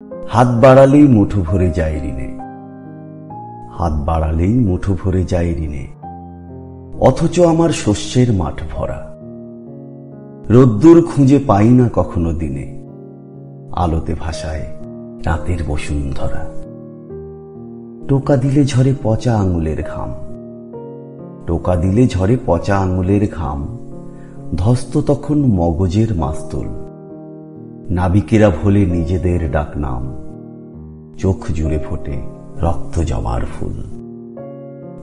হাত বাড়ালেই মুঠো ভরে যায় ঋণে, হাত বাড়ালেই মুঠো ভরে যায় ঋণে, অথচ আমার শস্যের মাঠ ভরা। রোদ্দুর খুঁজে পাই না কখনো দিনে, আলোতে ভাসায় রাতের বসুন্ধরা। টোকা দিলে ঝরে পচা আঙুলের ঘাম, টোকা দিলে ঝরে পচা আঙুলের ঘাম, ধস্ত তখন মগজের মাস্তুল। নাবিকেরা ভোলে নিজেদের ডাকনাম, চোখ জুড়ে ফোটে রক্ত জবার ফুল।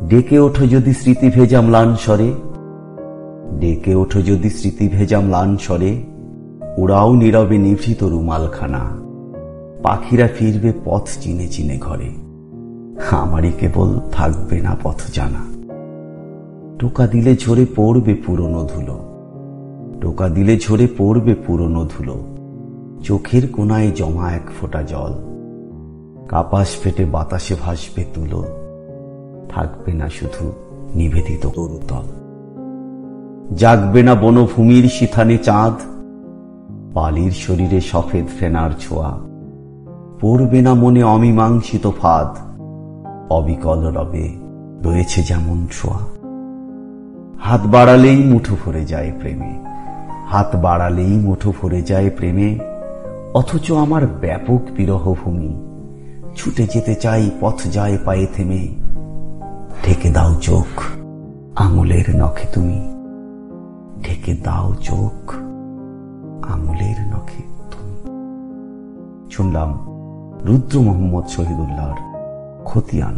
ডেকে ওঠো যদি স্মৃতি ভেজা ম্লান স্বরে, ডেকে ওঠো যদি স্মৃতি ভেজা ম্লান স্বরে, উড়াও নীরবে নিভৃত রুমালখানা। পাখিরা ফিরবে পথ চিনে চিনে ঘরে, আমারই কেবল থাকবে না পথ জানা। টোকা দিলে ঝরে পড়বে পুরনো ধুলো, টোকা দিলে ঝরে পড়বে পুরনো ধুলো। চোখের কোনায় জমা এক ফোঁটা জল, কাপাস ফেটে বাতাসে ভাসবে তুলো। থাকবে না শুধু নিবেদিত তরুতল, জাগবে না বনভূমির সিথানে চাঁদ, পালির শরীরে সফেদ ফেনার ছোঁয়া। পড়বে না মনে অমীমাংসিত ফাঁদ, অবিকল রবে রয়েছে যেমন ছোঁয়া। হাত বাড়ালেই মুঠো ভরে যায় প্রেমে, হাত বাড়ালেই মুঠো ভরে যায় প্রেমে, অথচ আমার ব্যাপক বিরহ ভূমি। ছুটে যেতে চাই পথ যায় পায়ে থেমে, ঢেকে দাও চোখ আঙুলের নখে তুমি, ঢেকে দাও চোখ আঙুলের নখে তুমি। শুনলাম রুদ্র মোহাম্মদ শহীদুল্লাহর খতিয়ান।